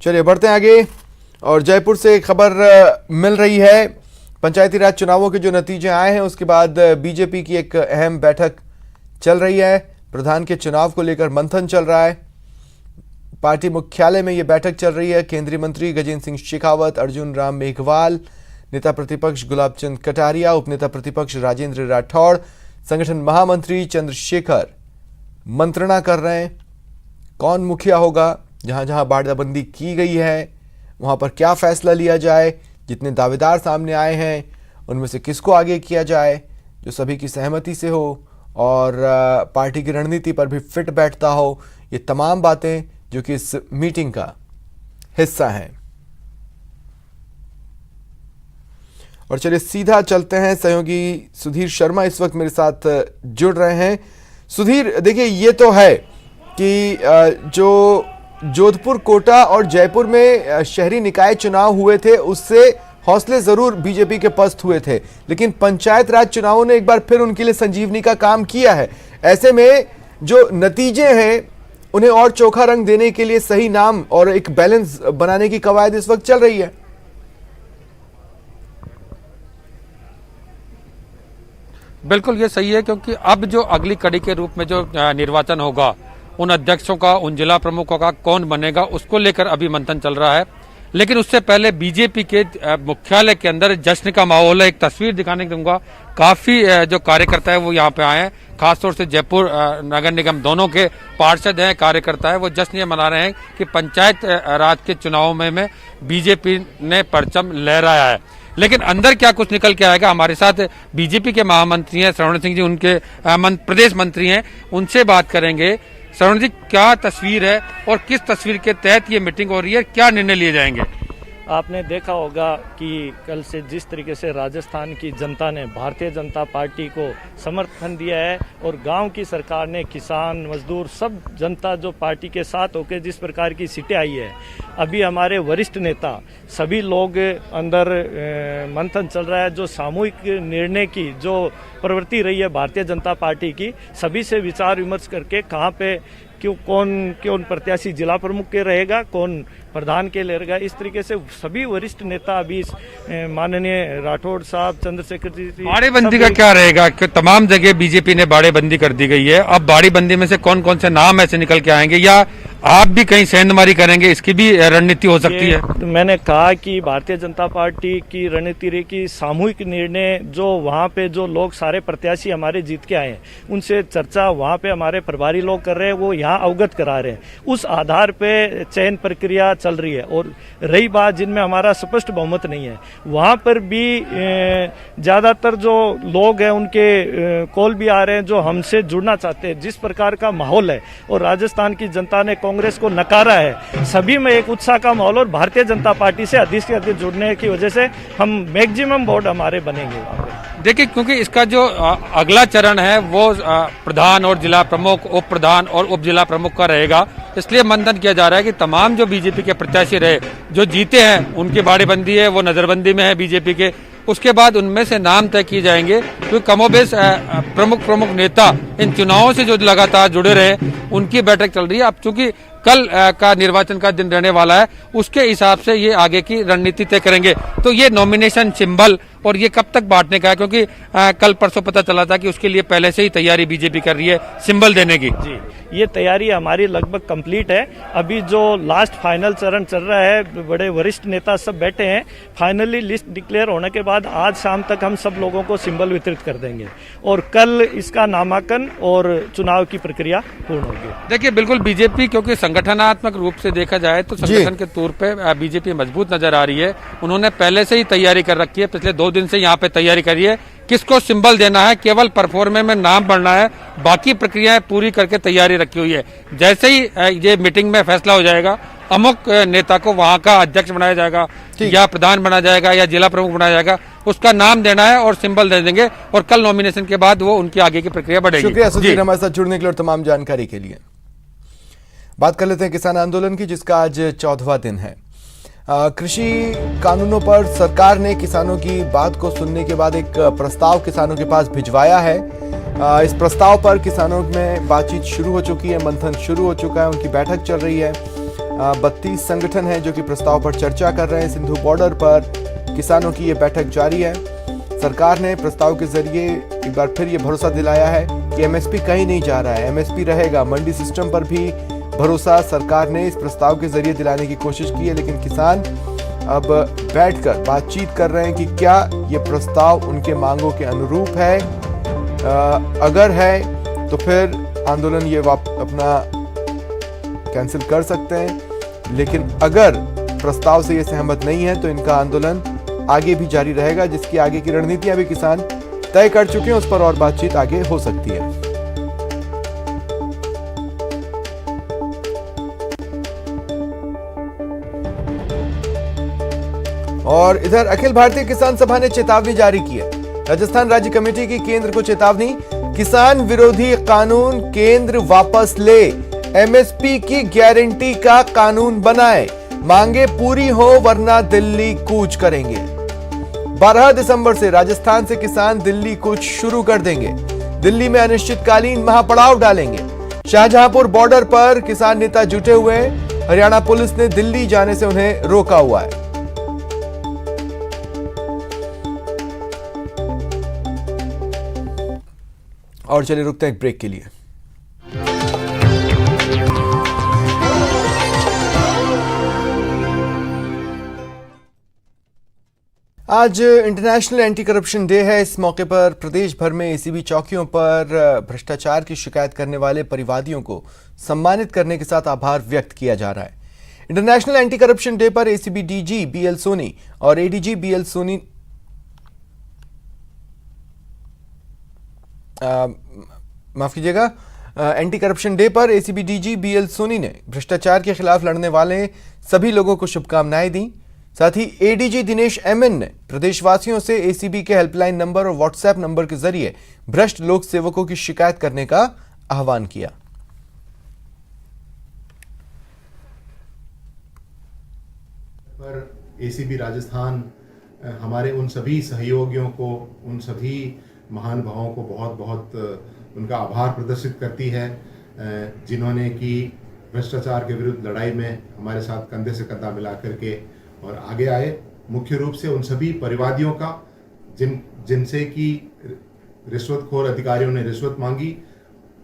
चलिए बढ़ते हैं आगे और जयपुर से खबर मिल रही है। पंचायती राज चुनावों के जो नतीजे आए हैं उसके बाद बीजेपी की एक अहम बैठक चल रही है। प्रधान के चुनाव को लेकर मंथन चल रहा है। पार्टी मुख्यालय में यह बैठक चल रही है। केंद्रीय मंत्री गजेंद्र सिंह शेखावत, अर्जुन राम मेघवाल, नेता प्रतिपक्ष गुलाब चंद कटारिया, उपनेता प्रतिपक्ष राजेंद्र राठौड़, संगठन महामंत्री चंद्रशेखर मंत्रणा कर रहे हैं। कौन मुखिया होगा, जहां जहां बाड़ाबंदी की गई है वहां पर क्या फैसला लिया जाए, जितने दावेदार सामने आए हैं उनमें से किसको आगे किया जाए जो सभी की सहमति से हो और पार्टी की रणनीति पर भी फिट बैठता हो। ये तमाम बातें जो कि इस मीटिंग का हिस्सा हैं। और चलिए सीधा चलते हैं, सहयोगी सुधीर शर्मा इस वक्त मेरे साथ जुड़ रहे हैं। सुधीर, देखिए ये तो है कि जो जोधपुर, कोटा और जयपुर में शहरी निकाय चुनाव हुए थे उससे हौसले जरूर बीजेपी के पस्त हुए थे, लेकिन पंचायत राज चुनावों ने एक बार फिर उनके लिए संजीवनी का काम किया है। ऐसे में जो नतीजे हैं उन्हें और चोखा रंग देने के लिए सही नाम और एक बैलेंस बनाने की कवायद इस वक्त चल रही है। बिल्कुल ये सही है, क्योंकि अब जो अगली कड़ी के रूप में जो निर्वाचन होगा, उन अध्यक्षों का, उन जिला प्रमुखों का कौन बनेगा, उसको लेकर अभी मंथन चल रहा है। लेकिन उससे पहले बीजेपी के मुख्यालय के अंदर जश्न का माहौल है। एक तस्वीर दिखाने दूंगा। काफी जो कार्यकर्ता है वो यहाँ पे आए हैं, खासतौर से जयपुर नगर निगम दोनों के पार्षद हैं, कार्यकर्ता है, वो जश्न ये मना रहे हैं कि पंचायत राज के चुनावों में बीजेपी ने परचम लहराया है। लेकिन अंदर क्या कुछ निकल के आएगा, हमारे साथ बीजेपी के महामंत्री हैं श्रवण सिंह जी, उनके प्रदेश मंत्री हैं, उनसे बात करेंगे। श्रवण जी, क्या तस्वीर है और किस तस्वीर के तहत ये मीटिंग हो रही है, क्या निर्णय लिए जाएंगे? आपने देखा होगा कि कल से जिस तरीके से राजस्थान की जनता ने भारतीय जनता पार्टी को समर्थन दिया है और गांव की सरकार ने किसान, मजदूर, सब जनता जो पार्टी के साथ होकर जिस प्रकार की सीटें आई है, अभी हमारे वरिष्ठ नेता सभी लोग अंदर मंथन चल रहा है। जो सामूहिक निर्णय की जो प्रवृत्ति रही है भारतीय जनता पार्टी की, सभी से विचार विमर्श करके कहाँ पे कौन प्रत्याशी जिला प्रमुख के रहेगा, कौन प्रधान के रहेगा, इस तरीके से सभी वरिष्ठ नेता अभी माननीय राठौड़ साहब, चंद्रशेखर जी। बाड़ेबंदी का क्या रहेगा कि तमाम जगह बीजेपी ने बाड़ेबंदी कर दी गई है। अब बाड़ेबंदी में से कौन कौन से नाम ऐसे निकल के आएंगे, या आप भी कहीं सेंधमारी करेंगे, इसकी भी रणनीति हो सकती है? तो मैंने कहा कि भारतीय जनता पार्टी की रणनीति रही कि सामूहिक निर्णय, जो वहाँ पे जो लोग सारे प्रत्याशी हमारे जीत के आए हैं उनसे चर्चा वहाँ पे हमारे प्रभारी लोग कर रहे हैं, वो यहाँ अवगत करा रहे हैं, उस आधार पे चयन प्रक्रिया चल रही है। और रही बात जिनमें हमारा स्पष्ट बहुमत नहीं है, वहाँ पर भी ज्यादातर जो लोग हैं उनके कॉल भी आ रहे हैं जो हमसे जुड़ना चाहते हैं। जिस प्रकार का माहौल है और राजस्थान की जनता ने कांग्रेस को नकारा है, सभी में एक उत्साह का माहौल और भारतीय जनता पार्टी से अधिक से अधिक जुड़ने की वजह से हम मैक्सिमम वोट हमारे बनेंगे। देखिए, क्योंकि इसका जो अगला चरण है वो प्रधान और जिला प्रमुख, उप प्रधान और उप जिला प्रमुख का रहेगा, इसलिए मंथन किया जा रहा है कि तमाम जो बीजेपी के प्रत्याशी रहे जो जीते हैं उनकी बाड़ेबंदी है, वो नजरबंदी में है बीजेपी के। उसके बाद उनमें से नाम तय किए जाएंगे, क्योंकि कमोबेश प्रमुख नेता इन चुनावों से जो लगातार जुड़े रहे उनकी बैठक चल रही है। अब चूंकि कल का निर्वाचन का दिन रहने वाला है, उसके हिसाब से ये आगे की रणनीति तय करेंगे। तो ये नॉमिनेशन सिंबल और ये कब तक बांटने का है, क्योंकि कल परसों पता चला था कि उसके लिए पहले से ही तैयारी बीजेपी कर रही है सिंबल देने की। जी, ये तैयारी हमारी लगभग कंप्लीट है। अभी जो लास्ट फाइनल चरण चल रहा है, बड़े वरिष्ठ नेता सब बैठे हैं। फाइनली लिस्ट डिक्लेयर होने के बाद आज शाम तक हम सब लोगों को सिंबल वितरित कर देंगे और कल इसका नामांकन और चुनाव की प्रक्रिया पूर्ण होगी। देखिए, बिल्कुल बीजेपी, क्योंकि संगठनात्मक रूप से देखा जाए तो संगठन के तौर पे बीजेपी मजबूत नजर आ रही है। उन्होंने पहले से ही तैयारी कर रखी है, पिछले 2 दिन से यहाँ पे तैयारी करी है। किसको सिंबल देना है, केवल परफॉर्मेंस में नाम बढ़ना है, बाकी प्रक्रियाएं पूरी करके तैयारी रखी हुई है। जैसे ही ये मीटिंग में फैसला हो जाएगा, अमुक नेता को वहां का अध्यक्ष बनाया जाएगा या प्रधान बनाया जाएगा या जिला प्रमुख बनाया जाएगा, उसका नाम देना है और सिंबल दे देंगे और कल नॉमिनेशन के बाद वो उनकी आगे की प्रक्रिया बढ़ेगी। शुक्रिया सुधीर, हमारे साथ जुड़ने के लिए और तमाम जानकारी के लिए। बात कर लेते हैं किसान आंदोलन की, जिसका आज 14वां दिन है। कृषि कानूनों पर सरकार ने किसानों की बात को सुनने के बाद एक प्रस्ताव किसानों के पास भिजवाया है। इस प्रस्ताव पर किसानों में बातचीत शुरू हो चुकी है, मंथन शुरू हो चुका है, उनकी बैठक चल रही है। 32 संगठन हैं जो कि प्रस्ताव पर चर्चा कर रहे हैं। सिंधु बॉर्डर पर किसानों की ये बैठक जारी है। सरकार ने प्रस्ताव के जरिए एक बार फिर ये भरोसा दिलाया है कि एमएसपी कहीं नहीं जा रहा है, एमएसपी रहेगा। मंडी सिस्टम पर भी भरोसा सरकार ने इस प्रस्ताव के जरिए दिलाने की कोशिश की है, लेकिन किसान अब बैठकर बातचीत कर रहे हैं कि क्या ये प्रस्ताव उनके मांगों के अनुरूप है। अगर है तो फिर आंदोलन ये अपना कैंसिल कर सकते हैं, लेकिन अगर प्रस्ताव से ये सहमत नहीं है तो इनका आंदोलन आगे भी जारी रहेगा, जिसकी आगे की रणनीतियां भी किसान तय कर चुके हैं। उस पर और बातचीत आगे हो सकती है। और इधर अखिल भारतीय किसान सभा ने चेतावनी जारी की है। राजस्थान राज्य कमेटी की केंद्र को चेतावनी, किसान विरोधी कानून केंद्र वापस ले, एमएसपी की गारंटी का कानून बनाए, मांगे पूरी हो वरना दिल्ली कूच करेंगे। 12 दिसंबर से राजस्थान से किसान दिल्ली कूच शुरू कर देंगे। दिल्ली में अनिश्चितकालीन महापड़ाव डालेंगे। शाहजहांपुर बॉर्डर पर किसान नेता जुटे हुए हैं। हरियाणा पुलिस ने दिल्ली जाने से उन्हें रोका हुआ है। और चलिए रुकते हैं एक ब्रेक के लिए। आज इंटरनेशनल एंटी करप्शन डे है। इस मौके पर प्रदेश भर में एसीबी चौकियों पर भ्रष्टाचार की शिकायत करने वाले परिवादियों को सम्मानित करने के साथ आभार व्यक्त किया जा रहा है। इंटरनेशनल एंटी करप्शन डे पर एसीबी डीजी बीएल सोनी और एडीजी बीएल सोनी माफ कीजिएगा, एंटी करप्शन डे पर एसीबी डीजी बीएल सोनी ने भ्रष्टाचार के खिलाफ लड़ने वाले सभी लोगों को शुभकामनाएं दी। साथ ही एडीजी दिनेश एमएन ने प्रदेशवासियों से एसीबी के हेल्पलाइन नंबर और व्हाट्सएप नंबर के जरिए भ्रष्ट लोक सेवकों की शिकायत करने का आह्वान किया। पर एसीबी राजस्थान हमारे उन सभी सहयोगियों को, उन सभी महानुभावों को बहुत बहुत उनका आभार प्रदर्शित करती है, जिन्होंने कि भ्रष्टाचार के विरुद्ध लड़ाई में हमारे साथ कंधे से कंधा मिला करके और आगे आए। मुख्य रूप से उन सभी परिवादियों का जिनसे कि रिश्वतखोर अधिकारियों ने रिश्वत मांगी,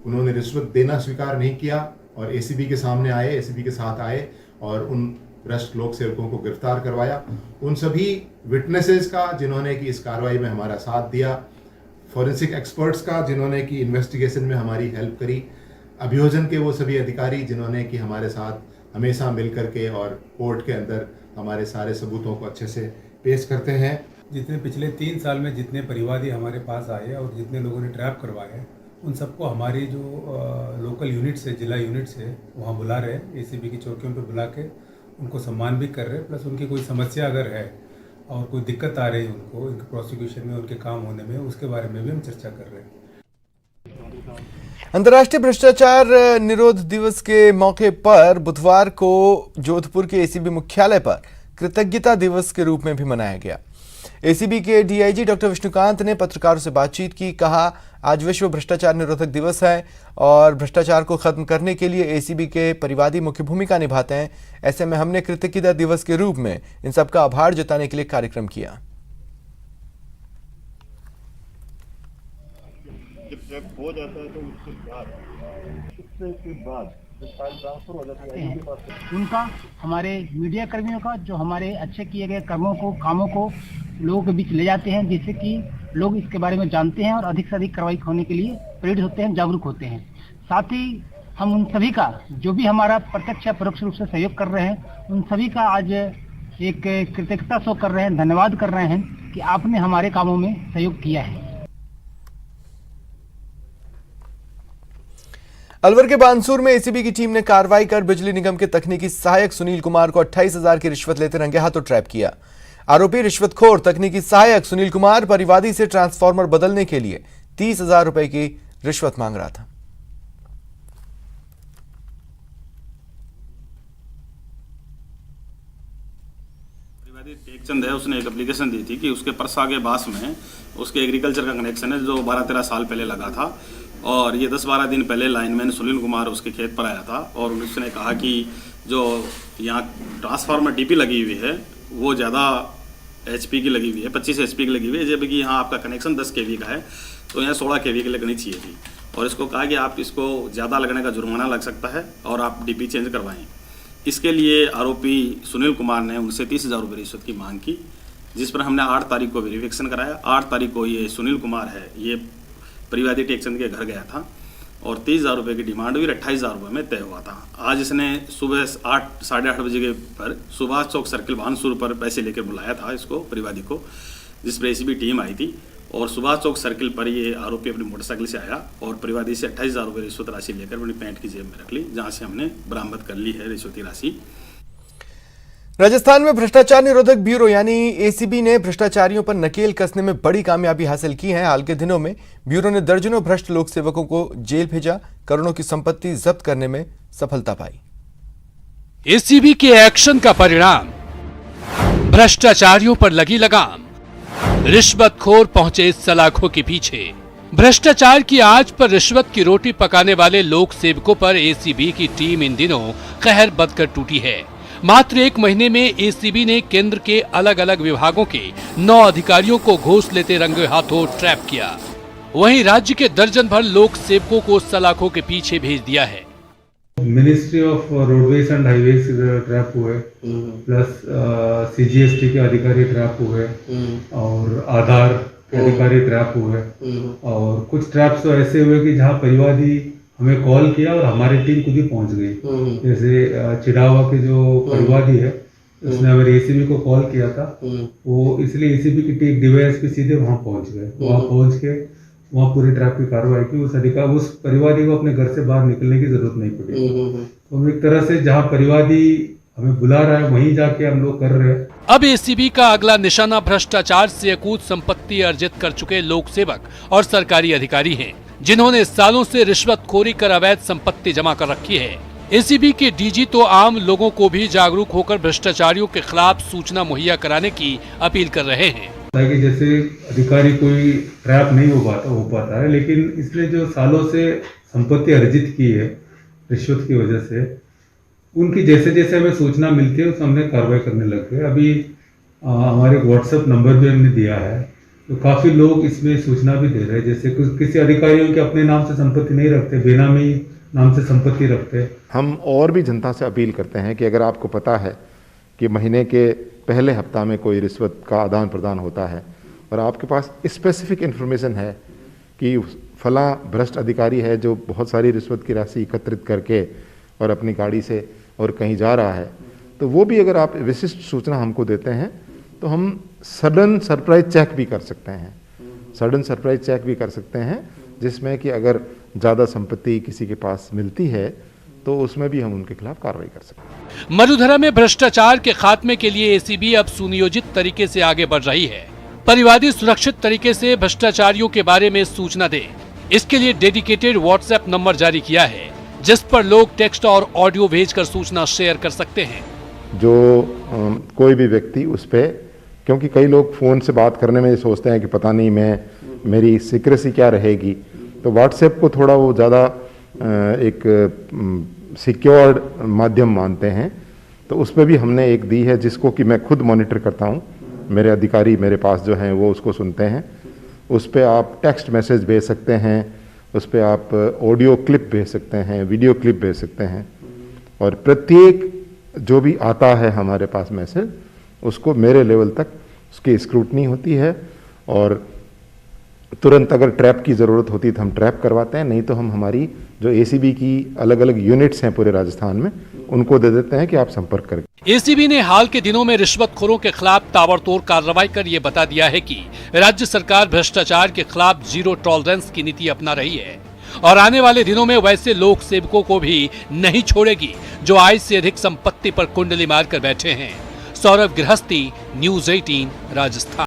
उन्होंने रिश्वत देना स्वीकार नहीं किया और एसीबी के सामने आए, एसीबी के साथ आए और उन भ्रष्ट लोक सेवकों को गिरफ्तार करवाया। उन सभी विटनेसेस का जिन्होंने कि इस कार्रवाई में हमारा साथ दिया, फॉरेंसिक एक्सपर्ट्स का जिन्होंने कि इन्वेस्टिगेशन में हमारी हेल्प करी, अभियोजन के वो सभी अधिकारी जिन्होंने कि हमारे साथ हमेशा मिल करके और कोर्ट के अंदर हमारे सारे सबूतों को अच्छे से पेश करते हैं। जितने पिछले 3 साल में जितने परिवादी हमारे पास आए और जितने लोगों ने ट्रैप करवाए, उन सबको हमारी जो लोकल यूनिट्स है, जिला यूनिट्स है, वहाँ बुला रहे हैं, एसीबी की चौकियों पे बुला के उनको सम्मान भी कर रहे हैं। प्लस उनकी कोई समस्या अगर है और कोई दिक्कत आ रही है उनको इनके प्रोसिक्यूशन में, उनके काम होने में, उसके बारे में भी हम चर्चा कर रहे हैं। अंतर्राष्ट्रीय भ्रष्टाचार निरोध दिवस के मौके पर बुधवार को जोधपुर के एसीबी मुख्यालय पर कृतज्ञता दिवस के रूप में भी मनाया गया। एसीबी के डीआईजी डॉक्टर विष्णुकांत ने पत्रकारों से बातचीत की। कहा, आज विश्व भ्रष्टाचार निरोधक दिवस है और भ्रष्टाचार को खत्म करने के लिए एसीबी के परिवादी मुख्य भूमिका निभाते हैं। ऐसे में हमने कृतज्ञता दिवस के रूप में इन सबका आभार जताने के लिए कार्यक्रम किया। जब हो जाता है तो उसके बाद फाइल ट्रांसफर हो जाता है उनका, हमारे मीडिया कर्मियों का, जो हमारे अच्छे किए गए कामों को लोगों के बीच ले जाते हैं, जिससे कि लोग इसके बारे में जानते हैं और अधिक से अधिक कार्रवाई होने के लिए प्रेरित होते हैं, जागरूक होते हैं। साथ ही हम उन सभी का, जो भी हमारा प्रत्यक्ष या परोक्ष रूप से सहयोग कर रहे हैं, उन सभी का आज एक कृतज्ञता शो कर रहे हैं, धन्यवाद कर रहे हैं कि आपने हमारे कामों में सहयोग किया है। अलवर के बानसूर में एसीबी की टीम ने कार्रवाई कर बिजली निगम के तकनीकी सहायक सुनील कुमार को 28,000 की रिश्वत लेते रंगे हाथों ट्रैप किया। आरोपी रिश्वतखोर तकनीकी सहायक सुनील कुमार परिवादी से ट्रांसफार्मर बदलने के लिए 30,000 रुपए की रिश्वत मांग रहा था। टेकचंद है, उसने एक एप्लीकेशन दी थी कि उसके परसा के बास में उसके एग्रीकल्चर का कनेक्शन है जो 12-13 साल पहले लगा था और ये 10-12 दिन पहले लाइनमैन सुनील कुमार उसके खेत पर आया था और उसने कहा कि जो यहाँ ट्रांसफार्मर डीपी लगी हुई है वो ज़्यादा HP की लगी हुई है, 25 HP की लगी हुई है, जबकि यहाँ आपका कनेक्शन 10 kV का है, तो यहाँ 16 kV की लगनी चाहिए थी। और इसको कहा कि आप इसको ज़्यादा लगने का जुर्माना लग सकता है और आप डीपी चेंज करवाएं। इसके लिए आरोपी सुनील कुमार ने उनसे 30,000 रुपये रिश्वत की मांग की, जिस पर हमने 8 तारीख को वेरिफिकेशन कराया। 8 तारीख को ये सुनील कुमार है, ये परिवादी टेकचंद के घर गया था और 30,000 रुपये की डिमांड हुई, 28,000 रुपये में तय हुआ था। आज इसने सुबह 8-8:30 बजे के पर सुभाष चौक सर्किल भानसूर पर पैसे लेकर बुलाया था इसको, परिवादी को, जिस पर ACB टीम आई थी। और सुभाष चौक सर्किल पर ये आरोपी अपनी मोटरसाइकिल से आया और परिवादी से 28,000 रुपये रिश्वत राशि लेकर अपनी पैंट की जेब में रख ली, जहाँ से हमने बरामद कर ली है रिश्वती राशि। राजस्थान में भ्रष्टाचार निरोधक ब्यूरो यानी ACB ने भ्रष्टाचारियों पर नकेल कसने में बड़ी कामयाबी हासिल की है। हाल के दिनों में ब्यूरो ने दर्जनों भ्रष्ट लोक सेवकों को जेल भेजा, करोड़ों की संपत्ति जब्त करने में सफलता पाई। ACB के एक्शन का परिणाम, भ्रष्टाचारियों पर लगी लगाम, रिश्वतखोर पहुंचे सलाखों के पीछे। भ्रष्टाचार की आंच पर रिश्वत की रोटी पकाने वाले लोक सेवकों पर ACB की टीम इन दिनों कहर बदकर टूटी है। मात्र 1 महीने में ACB ने केंद्र के अलग अलग विभागों के 9 अधिकारियों को घूस लेते रंगे हाथों ट्रैप किया। वहीं राज्य के दर्जन भर लोक सेवकों को सलाखों के पीछे भेज दिया है। Ministry of roadways and highways trap हुए, प्लस CGST के अधिकारी ट्रैप हुए और आधार के अधिकारी ट्रैप हुए, और कुछ ट्रैप्स तो ऐसे हुए कि जहां परिवादी हमें कॉल किया और हमारी टीम खुद ही पहुंच गई। जैसे चिड़ावा के जो परिवादी है उसने हमारे ACB को कॉल किया था, वो इसलिए ACB की टीम DYSP सीधे वहां पहुंच गए। वहां पहुंच के वहाँ पूरी ट्रैप की कार्रवाई की। उस परिवादी को अपने घर से बाहर निकलने की जरूरत नहीं पड़ी। तो हम एक तरह से जहाँ परिवादी हमें बुला रहा है वहीं जाके हम लोग कर रहे हैं। अब ACB का अगला निशाना भ्रष्टाचार से अकूत संपत्ति अर्जित कर चुके लोक सेवक और सरकारी अधिकारी हैं, जिन्होंने सालों से रिश्वतखोरी कर अवैध संपत्ति जमा कर रखी है। ACB के DG तो आम लोगों को भी जागरूक होकर भ्रष्टाचारियों के खिलाफ सूचना मुहैया कराने की अपील कर रहे हैं, ताकि जैसे अधिकारी कोई ट्रैप नहीं हो पाता है, लेकिन इसने जो सालों से संपत्ति अर्जित की है रिश्वत की वजह से, उनकी जैसे जैसे हमें सूचना मिलती है उस हमने कार्रवाई करने लग गए। अभी हमारे WhatsApp नंबर भी हमने दिया है, तो काफ़ी लोग इसमें सूचना भी दे रहे हैं। जैसे किसी अधिकारियों के अपने नाम से संपत्ति नहीं रखते, बेनामी नाम से संपत्ति रखते। हम और भी जनता से अपील करते हैं कि अगर आपको पता है कि महीने के पहले हफ्ता में कोई रिश्वत का आदान प्रदान होता है और आपके पास स्पेसिफिक इन्फॉर्मेशन है कि फला भ्रष्ट अधिकारी है जो बहुत सारी रिश्वत की राशि एकत्रित करके और अपनी गाड़ी से और कहीं जा रहा है, तो वो भी अगर आप विशिष्ट सूचना हमको देते हैं तो हम सडन सरप्राइज चेक भी कर सकते हैं। सडन सरप्राइज चेक भी कर सकते हैं, जिसमें कि अगर ज़्यादा संपत्ति किसी के पास मिलती है तो उसमें भी हम उनके खिलाफ कार्रवाई कर सकते हैं। मरुधरा में भ्रष्टाचार के खात्मे के लिए ACB अब सुनियोजित तरीके से आगे बढ़ रही है। परिवादी सुरक्षित तरीके से भ्रष्टाचारियों के बारे में सूचना दे, इसके लिए डेडिकेटेड WhatsApp नंबर जारी किया है, जिस पर लोग टेक्स्ट और ऑडियो भेजकर सूचना शेयर कर सकते हैं। जो कोई भी व्यक्ति उस पर, क्योंकि कई लोग फ़ोन से बात करने में सोचते हैं कि पता नहीं मेरी सीक्रेसी क्या रहेगी, तो WhatsApp को थोड़ा वो ज़्यादा एक सिक्योर्ड माध्यम मानते हैं, तो उस पर भी हमने एक दी है जिसको कि मैं खुद मॉनिटर करता हूँ। मेरे अधिकारी मेरे पास जो हैं वो उसको सुनते हैं। उस पर आप टेक्स्ट मैसेज भेज सकते हैं, उस पर आप ऑडियो क्लिप भेज सकते हैं, वीडियो क्लिप भेज सकते हैं, और प्रत्येक जो भी आता है हमारे पास मैसेज उसको मेरे लेवल तक उसकी स्क्रूटनी होती है, और तुरंत अगर ट्रैप की ज़रूरत होती है तो हम ट्रैप करवाते हैं, नहीं तो हम हमारी जो ACB की अलग अलग यूनिट्स हैं पूरे राजस्थान में उनको दे देते हैं कि आप संपर्क करें। ACB ने हाल के दिनों में रिश्वतखोरों के खिलाफ ताबड़तोड़ कार्रवाई कर ये बता दिया है कि राज्य सरकार भ्रष्टाचार के खिलाफ जीरो टॉलरेंस की नीति अपना रही है और आने वाले दिनों में वैसे लोक सेवकों को भी नहीं छोड़ेगी जो आय से अधिक संपत्ति पर कुंडली मारकर बैठे हैं। सौरभ गृहस्थी, News 18 राजस्थान।